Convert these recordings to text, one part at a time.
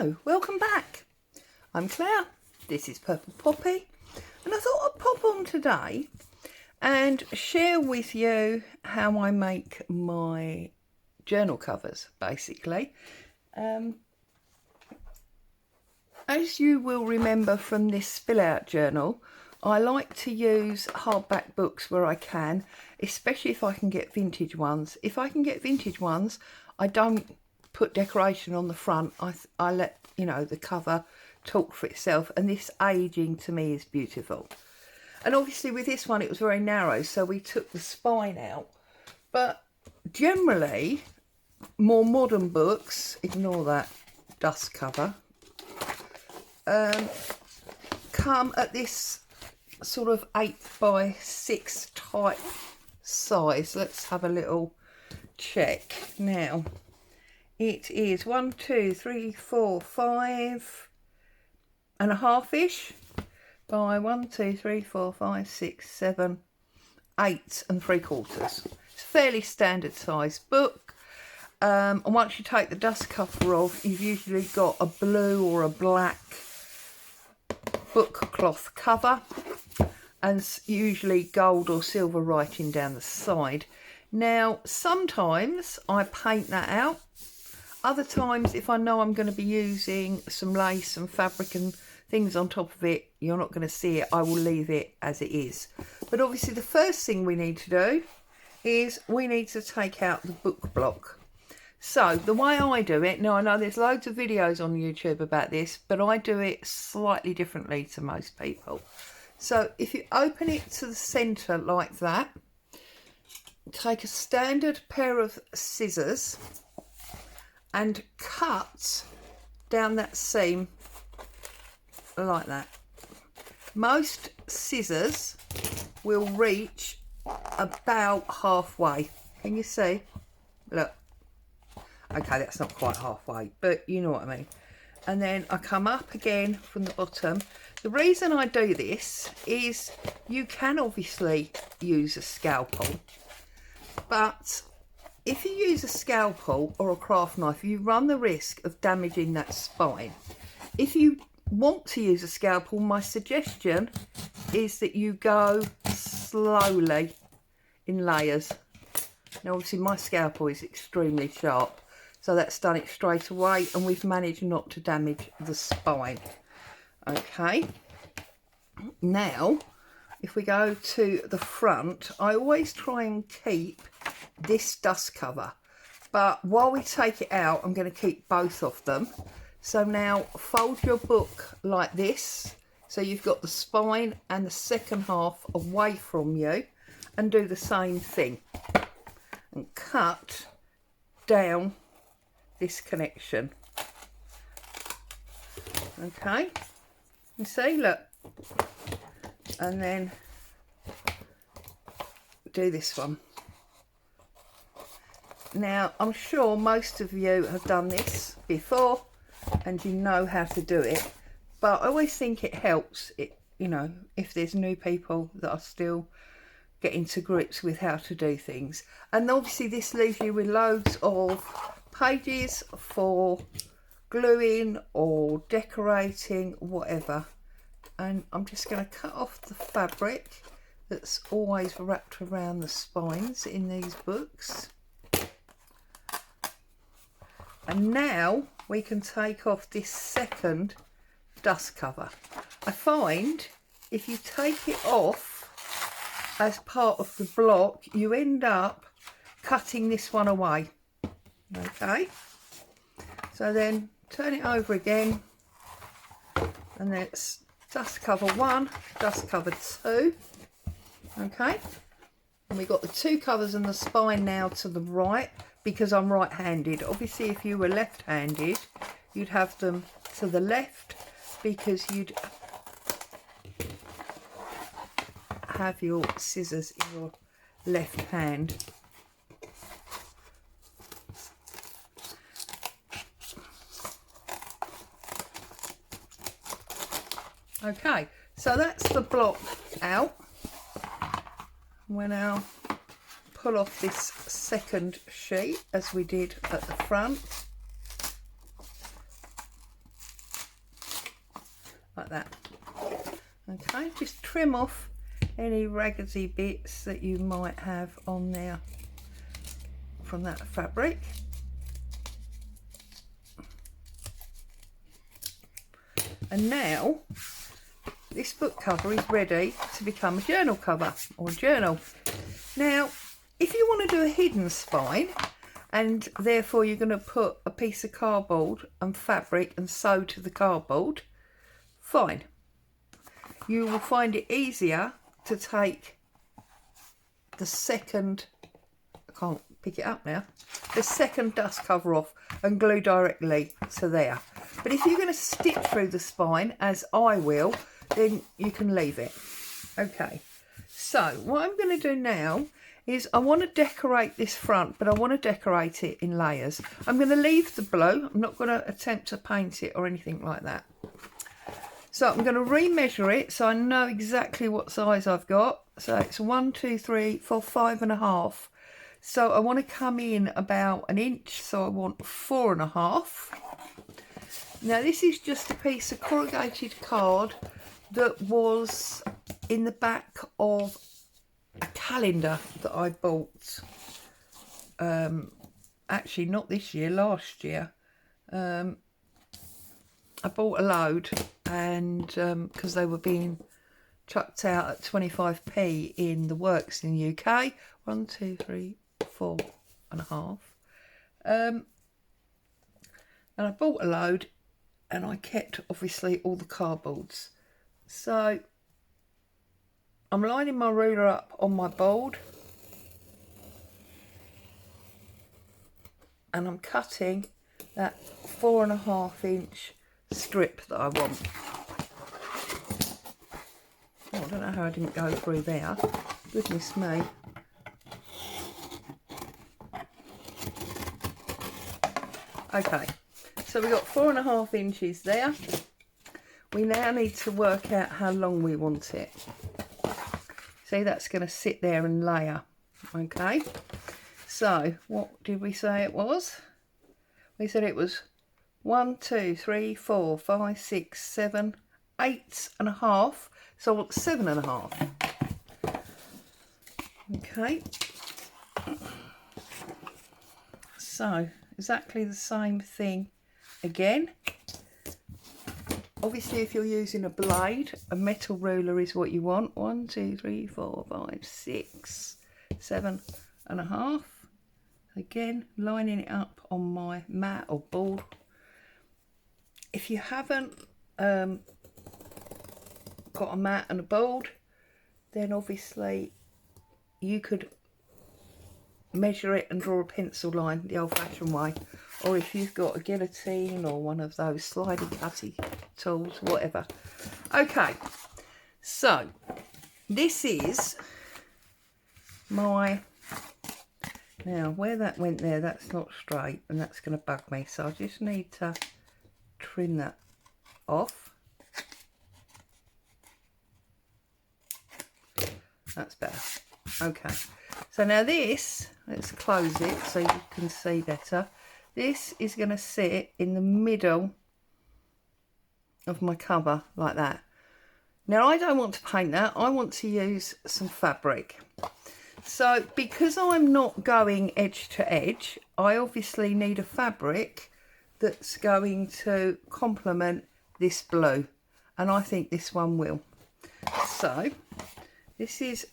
Hello, welcome back. I'm Claire, this is Purple Poppy, and I thought I'd pop on today and share with you how I make my journal covers, basically. As you will remember from this spill out journal, I like to use hardback books where I can, especially if I can get vintage ones. If I can get vintage ones, I don't put decoration on the front. I let, you know, the cover talk for itself, and this aging to me is beautiful. And obviously with this one it was very narrow, so we took the spine out. But generally, more modern books, ignore that dust cover, come at this sort of 8x6 type size. Let's have a little check now. It is 1, 2, 3, 4, 5 and a half ish by 1, 2, 3, 4, 5, 6, 7, 8 and 3/4. It's a fairly standard size book. And once you take the dust cover off, you've usually got a blue or a black book cloth cover, and usually gold or silver writing down the side. Now, sometimes I paint that out. Other times, if I know I'm going to be using some lace and fabric and things on top of it, you're not going to see it. I will leave it as it is. But obviously the first thing we need to do is we need to take out the book block. So the way I do it, now I know there's loads of videos on YouTube about this, but I do it slightly differently to most people. So if you open it to the centre like that, take a standard pair of scissors and cut down that seam like that. Most scissors will reach about halfway. Can you see? Look. Okay, that's not quite halfway, but you know what I mean. And then I come up again from the bottom. The reason I do this is you can obviously use a scalpel, but if you use a scalpel or a craft knife, you run the risk of damaging that spine. If you want to use a scalpel, my suggestion is that you go slowly in layers. Now obviously my scalpel is extremely sharp, so that's done it straight away, and we've managed not to damage the spine. Okay, now if we go to the front, I always try and keep this dust cover, but while we take it out, I'm going to keep both of them. So now fold your book like this, so you've got the spine and the second half away from you, and do the same thing and cut down this connection. Okay, you see, look, and then do this one. Now I'm sure most of you have done this before and you know how to do it, but I always think it helps, you know, if there's new people that are still getting to grips with how to do things. And obviously this leaves you with loads of pages for gluing or decorating, whatever. And I'm just going to cut off the fabric that's always wrapped around the spines in these books. And now we can take off this second dust cover. I find if you take it off as part of the block, you end up cutting this one away. Okay, so then turn it over again, and that's dust cover 1, dust cover 2. Okay, and we've got the two covers and the spine now to the right, because I'm right-handed. Obviously if you were left-handed, you'd have them to the left, because you'd have your scissors in your left hand. Okay, so that's the block out. We'll now pull off this second sheet as we did at the front. like that. Okay, just trim off any raggedy bits that you might have on there from that fabric. And now this book cover is ready to become a journal cover or a journal. Now, if you want to do a hidden spine and therefore you're going to put a piece of cardboard and fabric and sew to the cardboard, fine. You will find it easier to take the second, I can't pick it up now, the second dust cover off and glue directly to there. But if you're going to stitch through the spine, as I will, then you can leave it. Okay, so what I'm going to do now is I want to decorate this front, but I want to decorate it in layers. I'm going to leave the blue. I'm not going to attempt to paint it or anything like that. So I'm going to remeasure it so I know exactly what size I've got. So it's 1, 2, 3, 4, 5.5. So I want to come in about an inch. So I want 4.5. Now this is just a piece of corrugated card that was in the back of a calendar that I bought. Actually not this year, last year. I bought a load and because they were being chucked out at 25p in the works in the UK. 1, 2, 3, 4.5. And I bought a load and I kept obviously all the cardboards. So I'm lining my ruler up on my board and I'm cutting that 4.5 inch strip that I want. Oh, I don't know how I didn't go through there. Goodness me. Okay, so we've got 4.5 inches there. We now need to work out how long we want it. See, that's going to sit there and layer. Okay, so what did we say it was? We said it was 1, 2, 3, 4, 5, 6, 7, 8.5. So I want 7.5. Okay. So exactly the same thing again. Obviously, if you're using a blade, a metal ruler is what you want. 1, 2, 3, 4, 5, 6, 7.5. Again, lining it up on my mat or board. If you haven't got a mat and a board, then obviously you could measure it and draw a pencil line the old-fashioned way, or if you've got a guillotine or one of those slidey cutty tools, whatever. Okay, so this is my, now where that went there, that's not straight and that's going to bug me, so I just need to trim that off. That's better. Okay, so now this, let's close it so you can see better. This is going to sit in the middle of my cover like that. Now I don't want to paint that, I want to use some fabric. So because I'm not going edge to edge, I obviously need a fabric that's going to complement this blue, and I think this one will. So this is,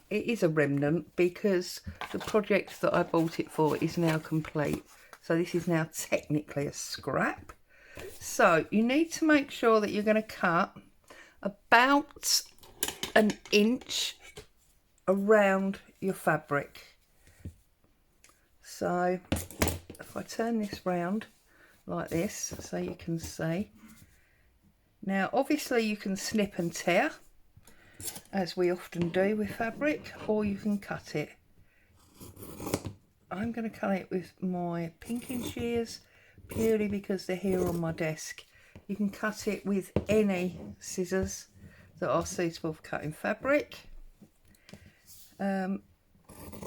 it is a remnant because the project that I bought it for is now complete. So this is now technically a scrap. So you need to make sure that you're going to cut about an inch around your fabric. So if I turn this round like this so you can see. Now obviously you can snip and tear, as we often do with fabric, or you can cut it. I'm going to cut it with my pinking shears purely because they're here on my desk. You can cut it with any scissors that are suitable for cutting fabric.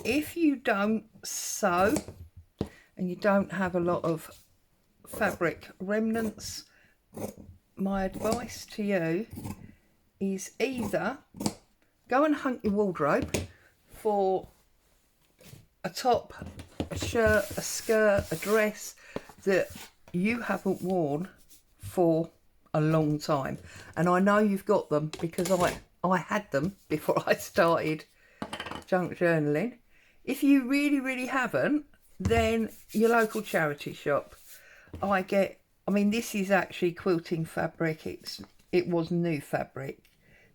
If you don't sew and you don't have a lot of fabric remnants, my advice to you is either go and hunt your wardrobe for a top, a shirt, a skirt, a dress that you haven't worn for a long time. And I know you've got them because I had them before I started junk journaling. If you really haven't, then your local charity shop. I mean, this is actually quilting fabric. It was new fabric,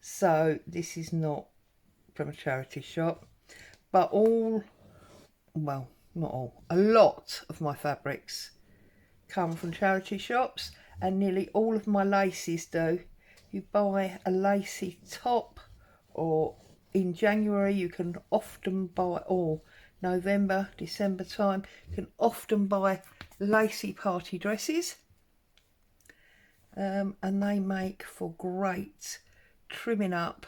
so this is not from a charity shop. But well, not all, a lot of my fabrics come from charity shops, and nearly all of my laces do. You buy a lacy top, or in January you can often buy, or November, December time, you can often buy lacy party dresses, and they make for great trimming up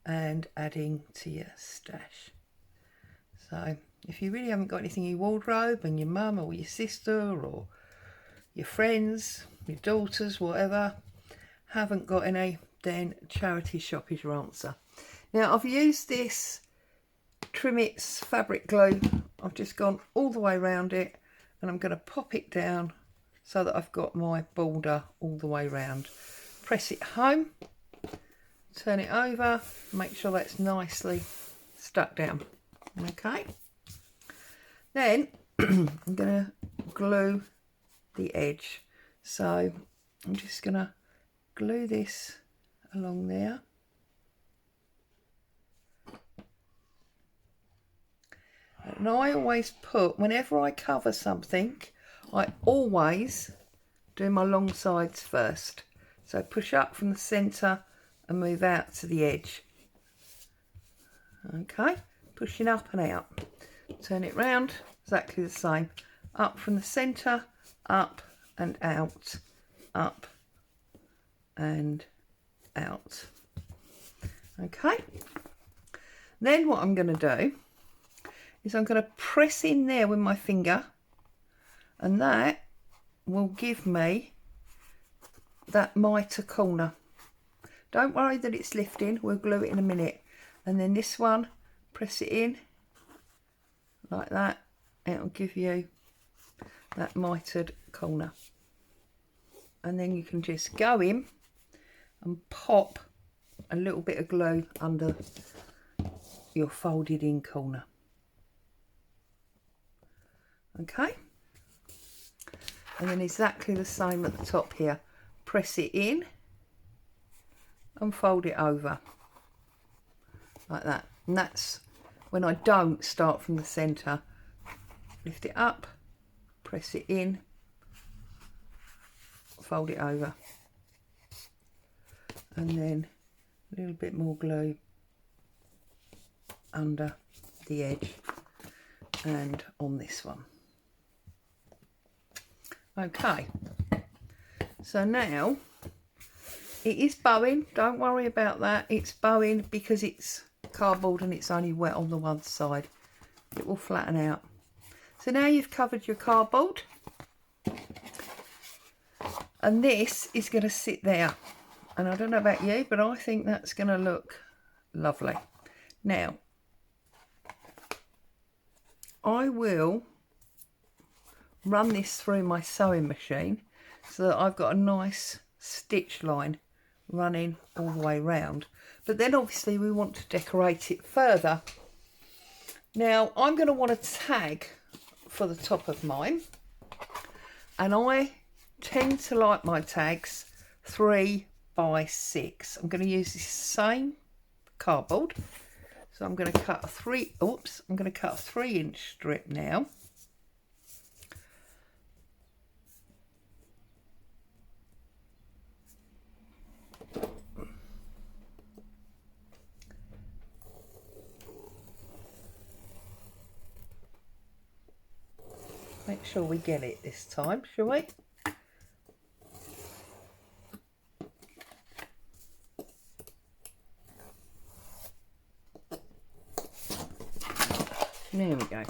and adding to your stash. So if you really haven't got anything in your wardrobe, and your mum or your sister or your friends, your daughters, whatever, haven't got any, then charity shop is your answer. Now, I've used this Trimits fabric glue. I've just gone all the way around it, and I'm going to pop it down so that I've got my border all the way around. Press it home, turn it over, make sure that's nicely stuck down. Okay, then I'm going to glue the edge. So I'm just going to glue this along there. And I always put, whenever I cover something, I always do my long sides first. So push up from the centre and move out to the edge. Okay, pushing up and out. Turn it round, exactly the same. Up from the centre, up and out, up and out. Okay, then what I'm going to do is I'm going to press in there with my finger, and that will give me that mitre corner. Don't worry that it's lifting, we'll glue it in a minute. And then this one, press it in like that, it'll give you that mitred corner. And then you can just go in and pop a little bit of glue under your folded in corner. Okay, and then exactly the same at the top here. Press it in and fold it over like that. And that's when I don't start from the centre. Lift it up, press it in, fold it over, and then a little bit more glue under the edge and on this one. Okay, so now it is bowing, don't worry about that. It's bowing because it's cardboard and it's only wet on the one side. It will flatten out. So now you've covered your cardboard, and this is going to sit there. And I don't know about you, but I think that's going to look lovely. Now, I will run this through my sewing machine so that I've got a nice stitch line running all the way round. But then obviously we want to decorate it further. Now I'm going to want a tag for the top of mine, and I tend to like my tags 3 by 6. I'm going to use this same cardboard, so I'm going to cut a 3-inch strip now. Make sure we get it this time, shall we? There we go.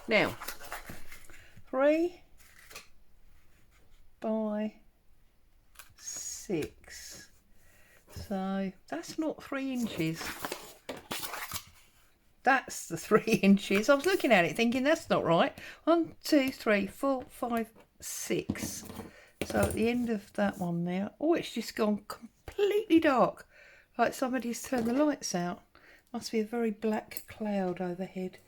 Now, 3 by 6. So that's not 3 inches. That's the 3 inches. I was looking at it thinking that's not right. 1, 2, 3, 4, 5, 6. So at the end of that one now, oh, it's just gone completely dark, like somebody's turned the lights out. Must be a very black cloud overhead.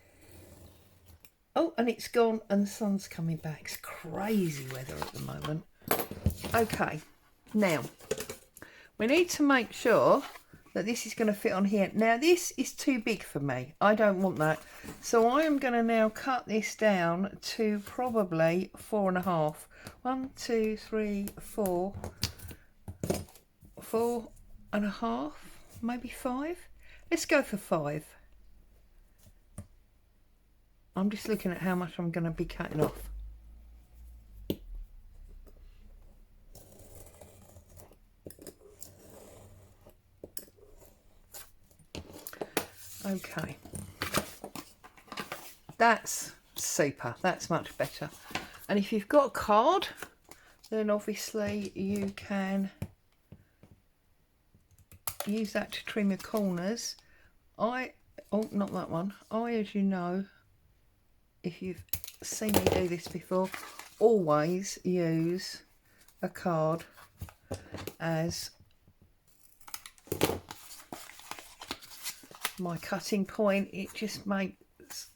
Oh, and it's gone and the sun's coming back. It's crazy weather at the moment. Okay, now we need to make sure that this is going to fit on here. Now this is too big for me. I don't want that. So I am going to now cut this down to probably 4.5. 1, 2, 3, 4. 4.5, maybe 5. Let's go for 5. I'm just looking at how much I'm going to be cutting off. Okay, that's super, that's much better. And if you've got a card, then obviously you can use that to trim your corners. Oh, not that one. As you know, if you've seen me do this before, always use a card as my cutting point. It just makes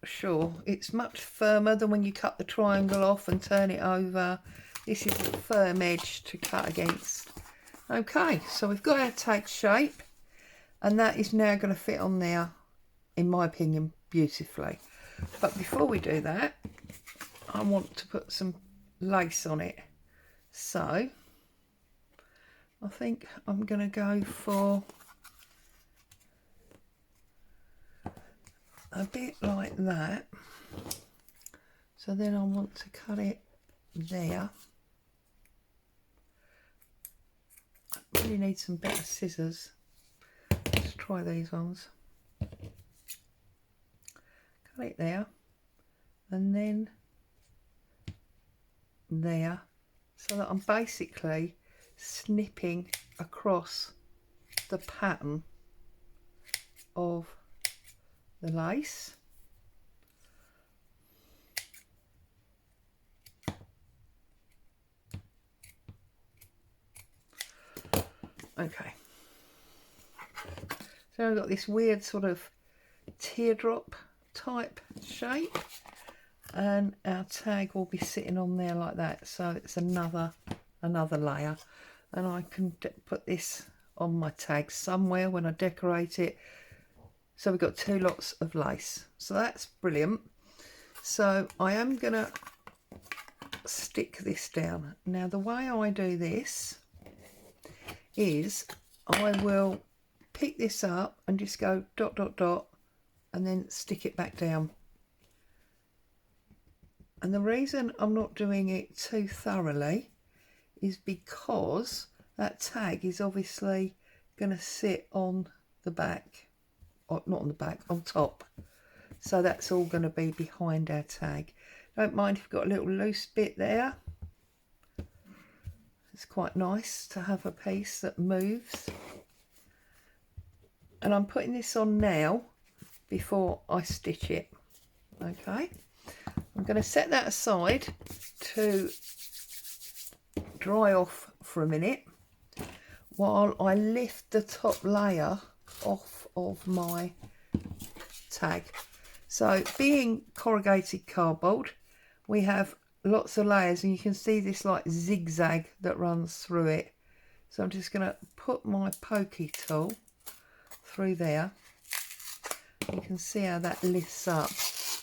sure it's much firmer than when you cut the triangle off and turn it over. This is a firm edge to cut against. Okay, so we've got our tag shape, and that is now going to fit on there, in my opinion, beautifully. But before we do that, I want to put some lace on it. So I think I'm going to go for a bit like that. So then I want to cut it there. I really need some better scissors. Let's try these ones. Cut it there, and then there, so that I'm basically snipping across the pattern of the lace. Okay, so I've got this weird sort of teardrop type shape, and our tag will be sitting on there like that. So it's another layer, and I can put this on my tag somewhere when I decorate it. So we've got 2 lots of lace, so that's brilliant. So I am gonna stick this down. Now the way I do this is I will pick this up and just go dot dot dot and then stick it back down. And the reason I'm not doing it too thoroughly is because that tag is obviously going to sit on the back, or not on the back, on top. So that's all going to be behind our tag. Don't mind if you've got a little loose bit there. It's quite nice to have a piece that moves. And I'm putting this on now before I stitch it. Okay, I'm going to set that aside to dry off for a minute while I lift the top layer off of my tag. So being corrugated cardboard, we have lots of layers, and you can see this like zigzag that runs through it. So I'm just going to put my pokey tool through there. You can see how that lifts up.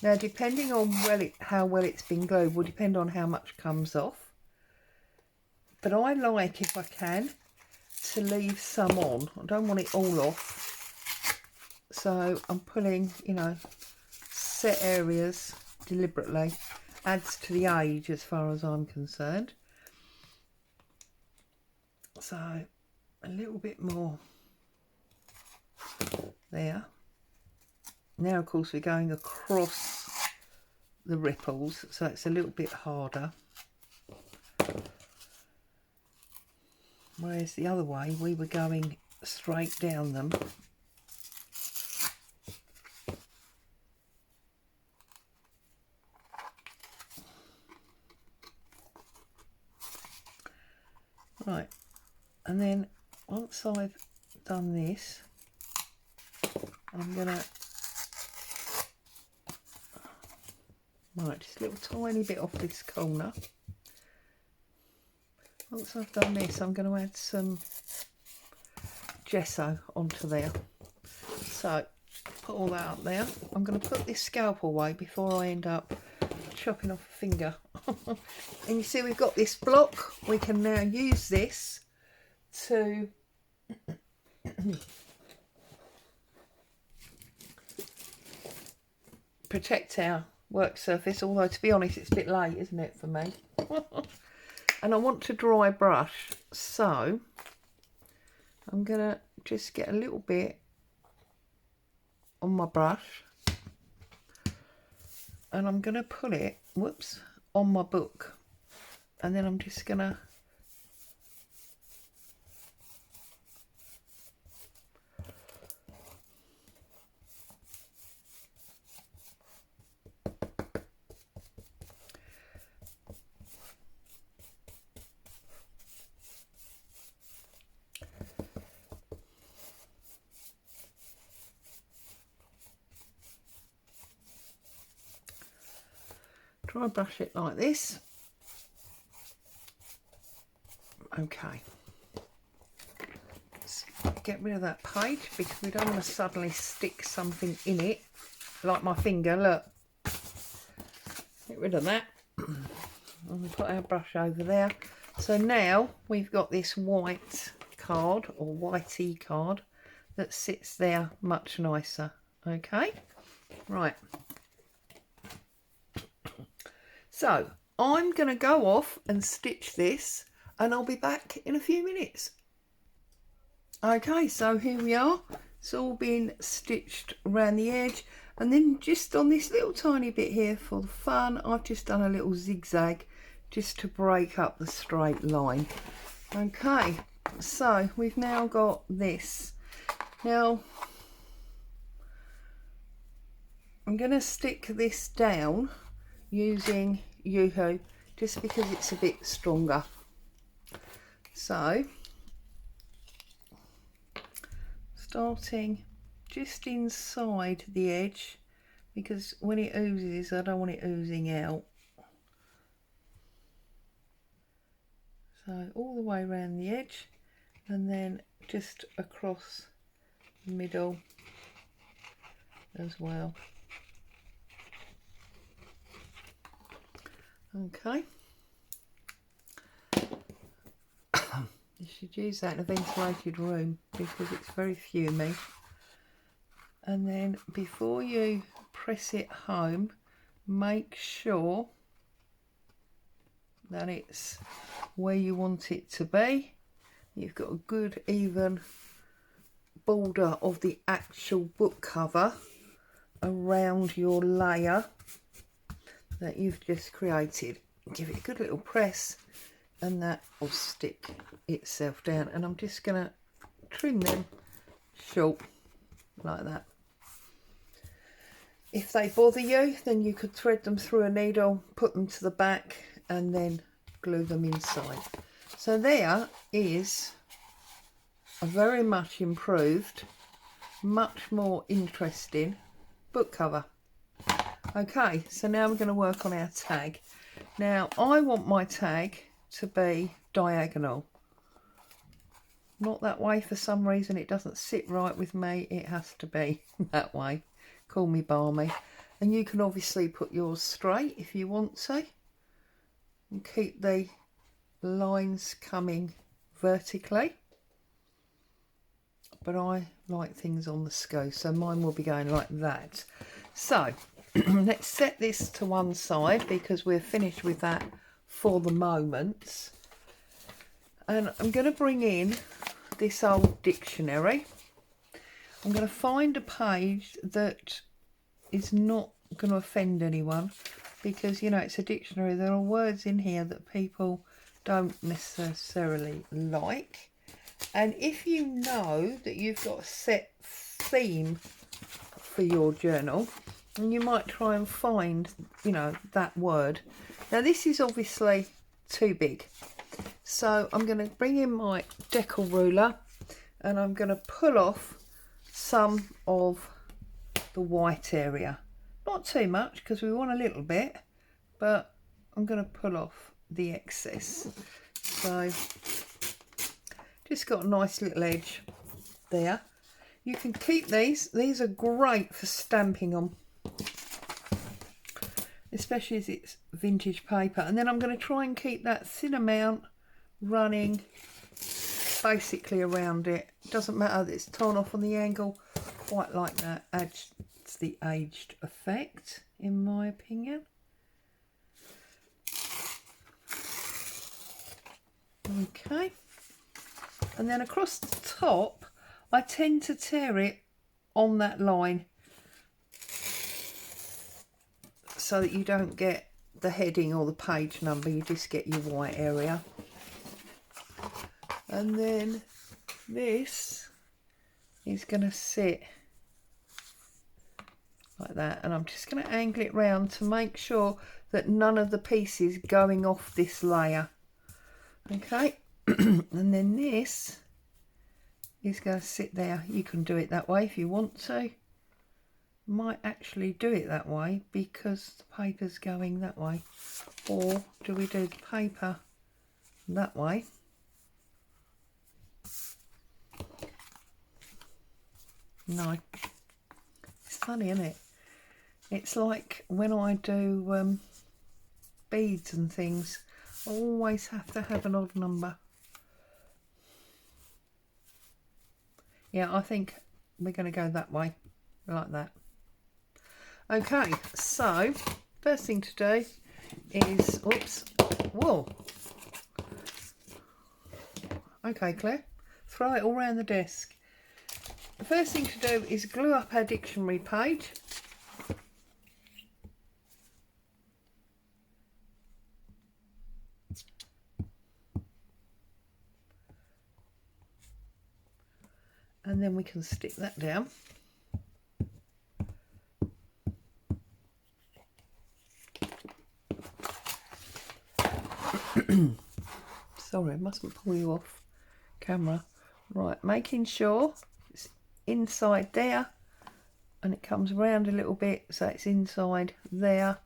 Now depending on how well it's been glued will depend on how much comes off, but I like, if I can, to leave some on. I don't want it all off, so I'm pulling, you know, set areas deliberately. Adds to the age as far as I'm concerned. So a little bit more there. Now of course we're going across the ripples, so it's a little bit harder. whereas the other way we were going straight down them. Right, and then once I've done this, I'm gonna just a little tiny bit off this corner. Once I've done this, I'm going to add some gesso onto there. So put all that up there. I'm going to put this scalpel away before I end up chopping off a finger. And you see we've got this block. We can now use this to protect our work surface, although to be honest it's a bit late, isn't it, for me? And I want to dry brush, so I'm gonna just get a little bit on my brush and I'm gonna put it, whoops, on my book, and then I'm just gonna dry brush it like this. Okay, let's get rid of that page because we don't want to suddenly stick something in it, like my finger, look. Get rid of that. And we put our brush over there. So now we've got this white card or whitey card that sits there much nicer. Okay, right. So I'm going to go off and stitch this and I'll be back in a few minutes. Okay, so here we are. It's all been stitched around the edge, and then just on this little tiny bit here for the fun, I've just done a little zigzag just to break up the straight line. Okay, so we've now got this. Now I'm going to stick this down using Yoo-hoo just because it's a bit stronger. So starting just inside the edge, because when it oozes I don't want it oozing out. So all the way around the edge and then just across the middle as well. Okay. You should use that in a ventilated room because it's very fumy. And then before you press it home, make sure that it's where you want it to be. You've got a good even border of the actual book cover around your layer that you've just created. Give it a good little press and that will stick itself down. And I'm just going to trim them short like that. If they bother you, then you could thread them through a needle, put them to the back and then glue them inside. So there is a very much improved, much more interesting book cover. Okay, so now we're going to work on our tag. Now I want my tag to be diagonal. Not that way for some reason, it doesn't sit right with me. It has to be that way. Call me balmy. And you can obviously put yours straight if you want to. And keep the lines coming vertically. But I like things on the scow, so mine will be going like that. So let's set this to one side because we're finished with that for the moment. And I'm going to bring in this old dictionary. I'm going to find a page that is not going to offend anyone because, you know, it's a dictionary. There are words in here that people don't necessarily like. And if you know that you've got a set theme for your journal, and you might try and find, you know, that word. Now this is obviously too big, so I'm going to bring in my decal ruler and I'm going to pull off some of the white area. Not too much because we want a little bit, but I'm going to pull off the excess. So just got a nice little edge there. You can keep these are great for stamping on, especially as it's vintage paper. And then I'm going to try and keep that thin amount running basically around it. Doesn't matter that it's torn off on the angle, quite like that. Adds the aged effect, in my opinion. Okay, and then across the top I tend to tear it on that line so that you don't get the heading or the page number, you just get your white area. And then this is going to sit like that, and I'm just going to angle it round to make sure that none of the pieces going off this layer. Okay, and then this is going to sit there. You can do it that way if you want to. Might actually do it that way because the paper's going that way. Or do we do the paper that way? No. It's funny, isn't it? It's like when I do beads and things, I always have to have an odd number. Yeah, I think we're going to go that way, like that. Okay, so first thing to do is, oops, whoa. Okay, Claire, throw it all around the desk. The first thing to do is glue up our dictionary page. And then we can stick that down. Sorry, I mustn't pull you off camera. Right, making sure it's inside there and it comes around a little bit so it's inside there,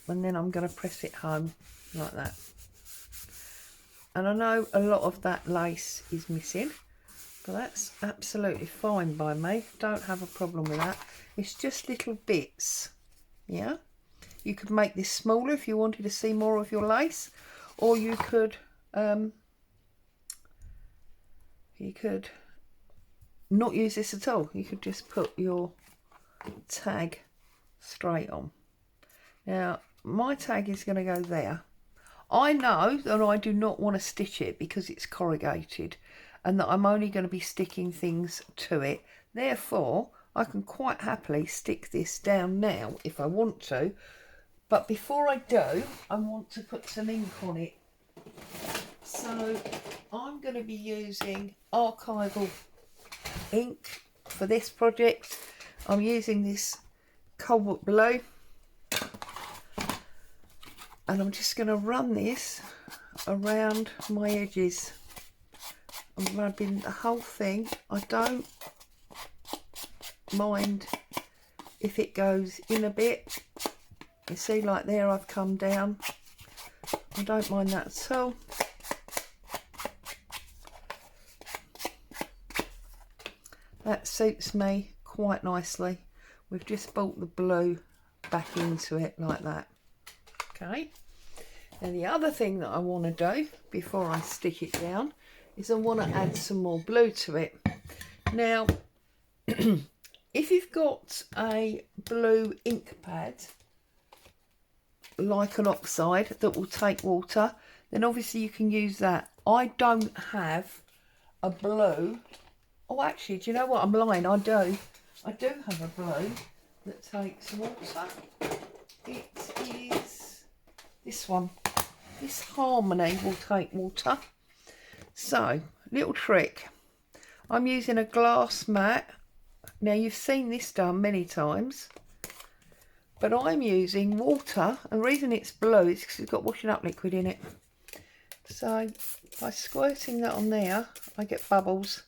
and then I'm going to press it home like that. And I know a lot of that lace is missing, but that's absolutely fine by me. Don't have a problem with that. It's just little bits. Yeah, you could make this smaller if you wanted to see more of your lace, or you could not use this at all. You could just put your tag straight on. Now my tag is going to go there. I know that I do not want to stitch it because it's corrugated, and that I'm only going to be sticking things to it. Therefore I can quite happily stick this down now if I want to, but before I do, I want to put some ink on it. So I'm going to be using archival ink for this project. I'm using this cobalt blue, and I'm just going to run this around my edges. I'm rubbing the whole thing. I don't mind if it goes in a bit. You see, like there, I've come down. I don't mind that at all. That suits me quite nicely. We've just brought the blue back into it like that. Okay. And the other thing that I want to do before I stick it down is I want to add some more blue to it. Now, if you've got a blue ink pad, like an oxide that will take water, then obviously you can use that. I don't have a blue. Oh, actually, do you know what? I'm lying. I do have a blue that takes water. It is this one. This Harmony will take water. So little trick. I'm using a glass mat. Now you've seen this done many times, but I'm using water, and the reason it's blue is because it's got washing up liquid in it. So by squirting that on there, I get bubbles,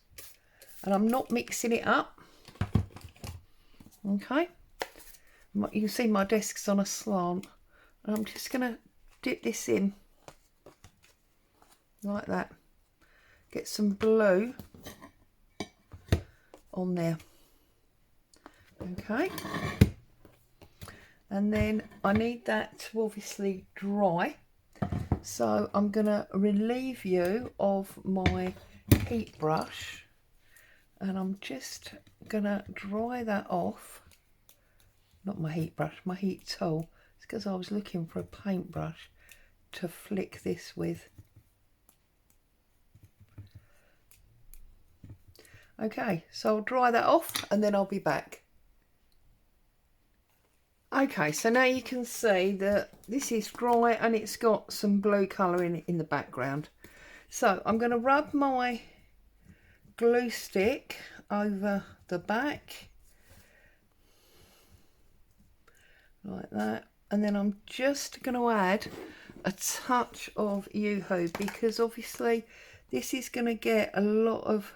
and I'm not mixing it up. Okay, you can see my desk's on a slant, and I'm just going to dip this in like that. Get some blue on there. Okay, and then I need that to obviously dry, so I'm going to relieve you of my heat brush, and I'm just going to dry that off. Not my heat brush, my heat tool. It's because I was looking for a paintbrush to flick this with. Okay, so I'll dry that off and then I'll be back. Okay, so now you can see that this is dry and it's got some blue colour in the background. So I'm going to rub my glue stick over the back like that, and then I'm just going to add a touch of Yoo-hoo, because obviously this is going to get a lot of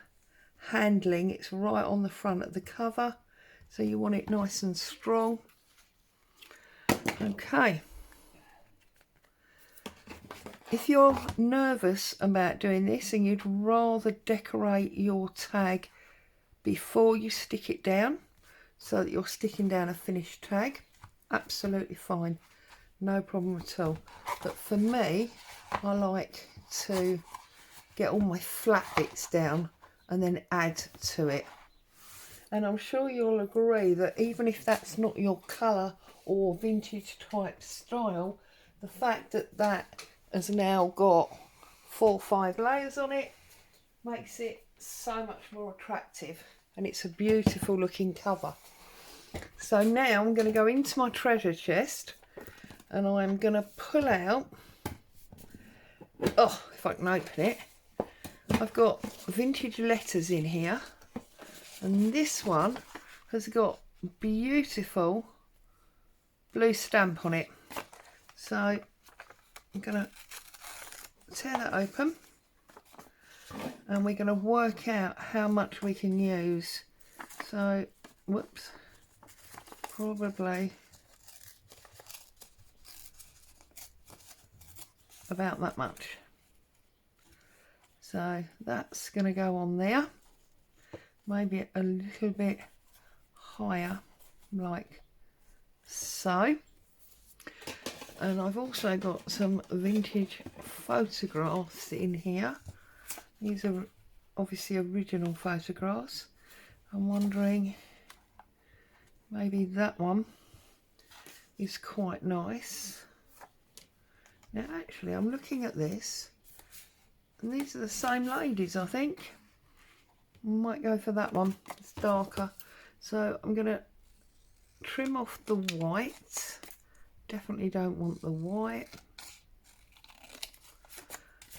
handling. It's right on the front of the cover, so you want it nice and strong. Okay, if you're nervous about doing this and you'd rather decorate your tag before you stick it down so that you're sticking down a finished tag, absolutely fine, no problem at all. But for me, I like to get all my flat bits down and then add to it. And I'm sure you'll agree that even if that's not your colour or vintage type style, the fact that that has now got 4 or 5 layers on it makes it so much more attractive, and it's a beautiful looking cover. So now I'm going to go into my treasure chest and I'm going to pull out, oh, if I can open it, I've got vintage letters in here, and this one has got beautiful blue stamp on it. So I'm going to tear that open and we're going to work out how much we can use. So, whoops, probably about that much. So that's going to go on there, maybe a little bit higher like so. And I've also got some vintage photographs in here. These are obviously original photographs. I'm wondering, maybe that one is quite nice. Now actually I'm looking at this and these are the same ladies, I think. I might go for that one, it's darker. So I'm going to trim off the white. Definitely don't want the white.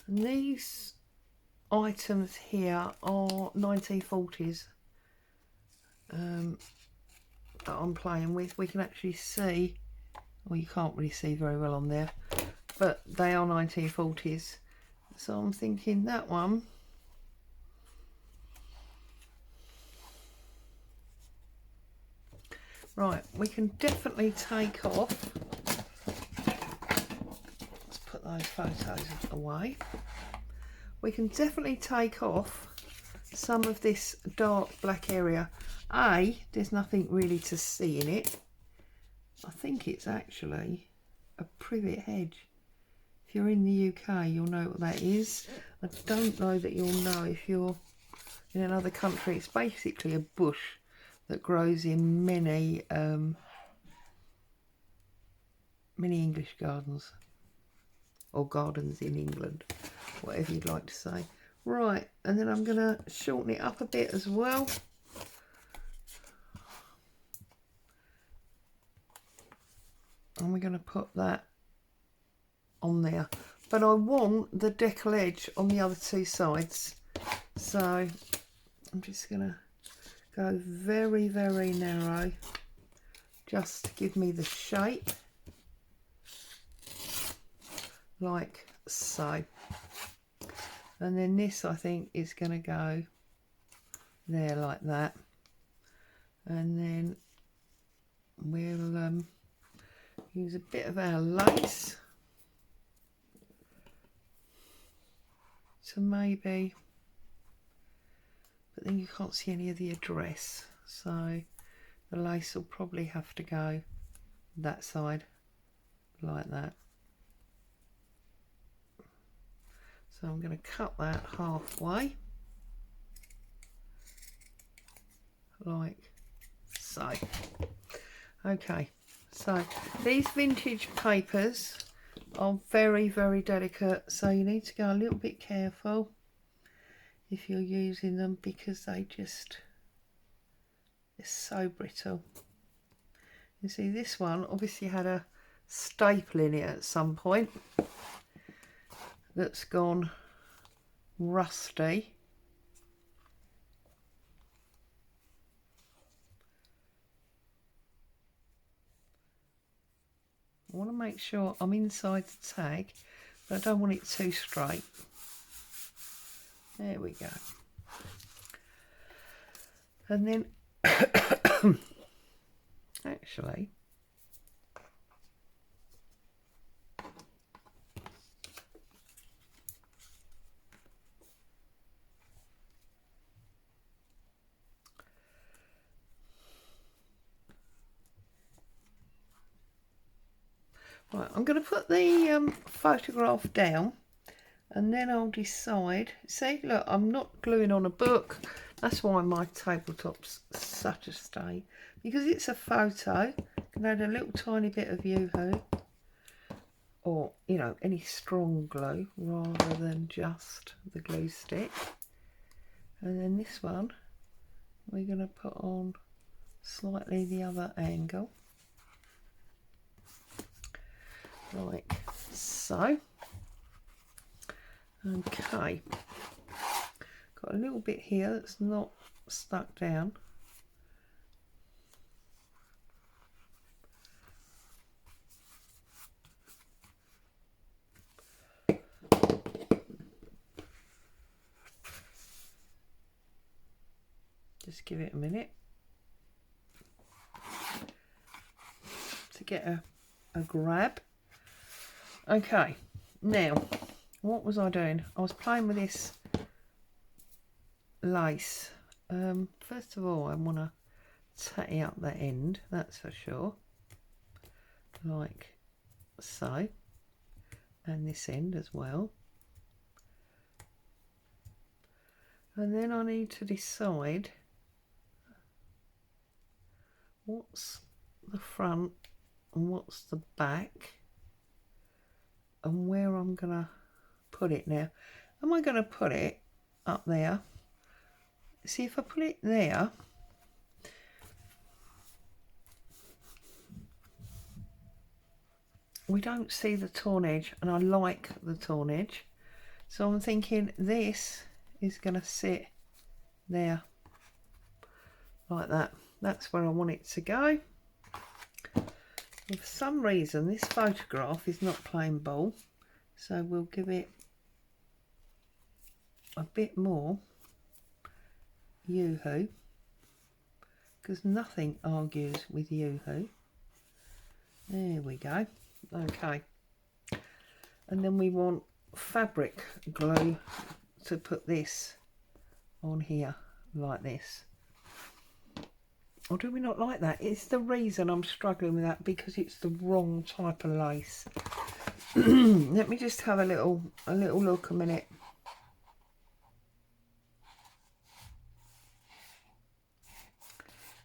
And these items here are 1940s that I'm playing with. We can actually see, well, you can't really see very well on there, but they are 1940s. So I'm thinking that one. Right, we can definitely take off. Let's put those photos away. We can definitely take off some of this dark black area. There's nothing really to see in it. I think it's actually a privet hedge. If you're in the UK, you'll know what that is. I don't know that you'll know if you're in another country. It's basically a bush that grows in many English gardens, or gardens in England, whatever you'd like to say. Right, and then I'm going to shorten it up a bit as well. And we're going to put that on there. But I want the decal edge on the other two sides. So I'm just going to go very, very narrow, just to give me the shape, like so. And then this, I think, is going to go there like that. And then we'll use a bit of our lace to maybe, but then you can't see any of the address, so the lace will probably have to go that side like that. So I'm going to cut that halfway like so. Okay, so these vintage papers are very, very delicate, so you need to go a little bit careful if you're using them, because they're so brittle. You see, this one obviously had a staple in it at some point that's gone rusty. I want to make sure I'm inside the tag, but I don't want it too straight. There we go. And then actually, right, I'm going to put the photograph down, and then I'll decide. See, look, I'm not gluing on a book. That's why my tabletop's such a stain, because it's a photo. You can add a little tiny bit of Yoo-hoo, or, you know, any strong glue rather than just the glue stick. And then this one, we're going to put on slightly the other angle, like so. Okay, got a little bit here that's not stuck down. Just give it a minute to get a grab. Okay, now what was I doing? I was playing with this lace. First of all, I want to tatty up the end, that's for sure, like so, and this end as well. And then I need to decide what's the front and what's the back, and where I'm gonna put it. Now, am I gonna put it up there? See, if I put it there, we don't see the torn edge, and I like the torn edge, so I'm thinking this is gonna sit there like that. That's where I want it to go. And for some reason this photograph is not playing ball, so we'll give it a bit more Yoo-hoo, because nothing argues with Yoo-hoo. There we go. Okay, and then we want fabric glue to put this on here like this. Or do we not like that? It's the reason I'm struggling with that, because it's the wrong type of lace. Let me just have a little look a minute.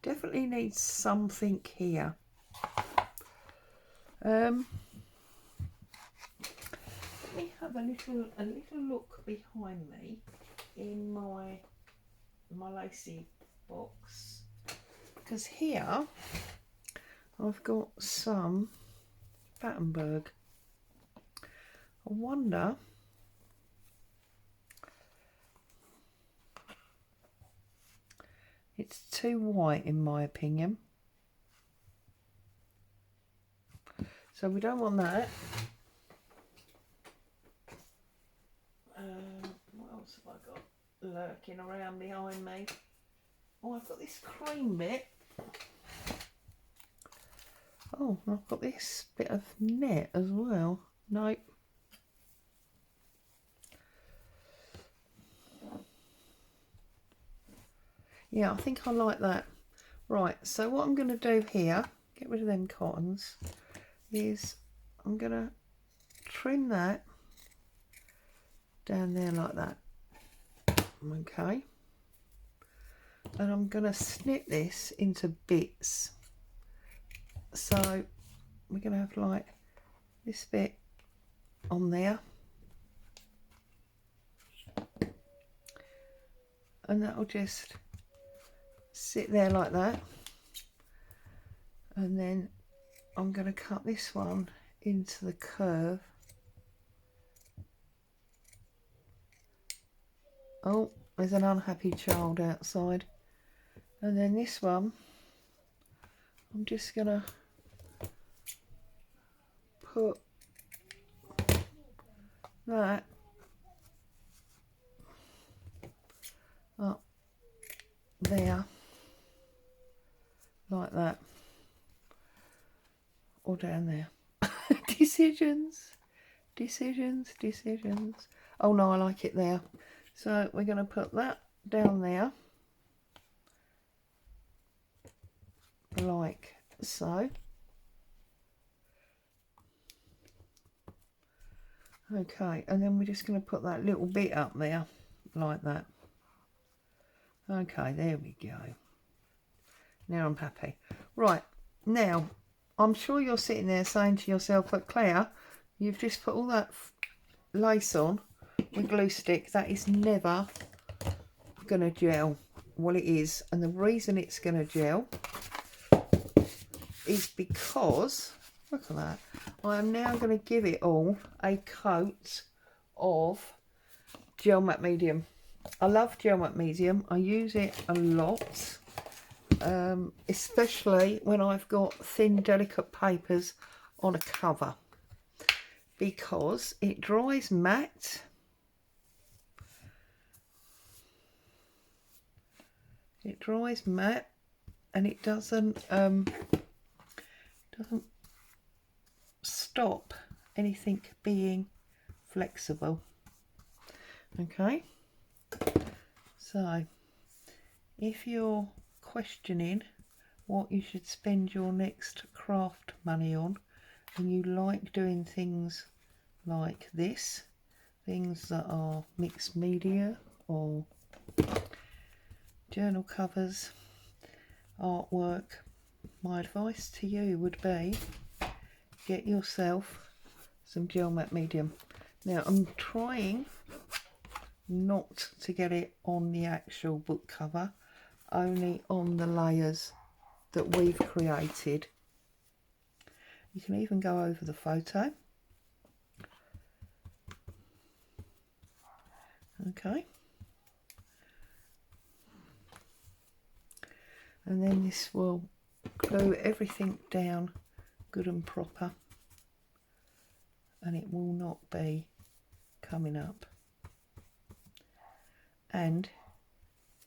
Definitely needs something here. Let me have a little look behind me in my lacy box, because here I've got some Battenberg. I wonder too white in my opinion. So we don't want that. What else have I got lurking around behind me? Oh, I've got this cream bit. Oh, I've got this bit of net as well. Nope. Yeah, I think I like that. Right, so what I'm going to do here, get rid of them cottons, is I'm going to trim that down there like that. Okay. And I'm going to snip this into bits. So we're going to have like this bit on there. And that'll just sit there like that. And then I'm going to cut this one into the curve. Oh, there's an unhappy child outside. And then this one, I'm just going to put that up there like that, or down there. Decisions. Oh no, I like it there. So we're going to put that down there like so. Okay, and then we're just going to put that little bit up there like that. Okay, there we go. Now I'm happy. Right, now I'm sure you're sitting there saying to yourself, but Claire, you've just put all that lace on with glue stick. That is never going to gel. Well, it is, and the reason it's going to gel is because, look at that, I am now going to give it all a coat of gel matte medium. I love gel matte medium. I use it a lot, especially when I've got thin delicate papers on a cover, because it dries matte. It dries matte and it doesn't stop anything being flexible. Okay, so if you're questioning what you should spend your next craft money on, and you like doing things like this, things that are mixed media or journal covers, artwork, my advice to you would be get yourself some gel matte medium. Now I'm trying not to get it on the actual book cover, only on the layers that we've created. You can even go over the photo. Okay. And then this will glue everything down good and proper, and it will not be coming up. And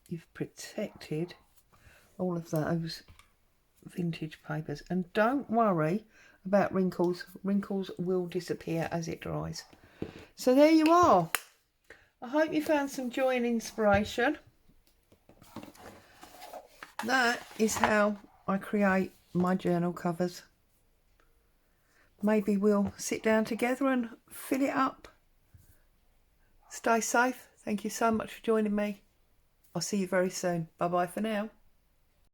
you've protected all of those vintage papers. And don't worry about wrinkles. Wrinkles will disappear as it dries. So there you are. I hope you found some joy and inspiration. That is how I create my journal covers. Maybe we'll sit down together and fill it up. Stay safe. Thank you so much for joining me. I'll see you very soon. Bye bye for now.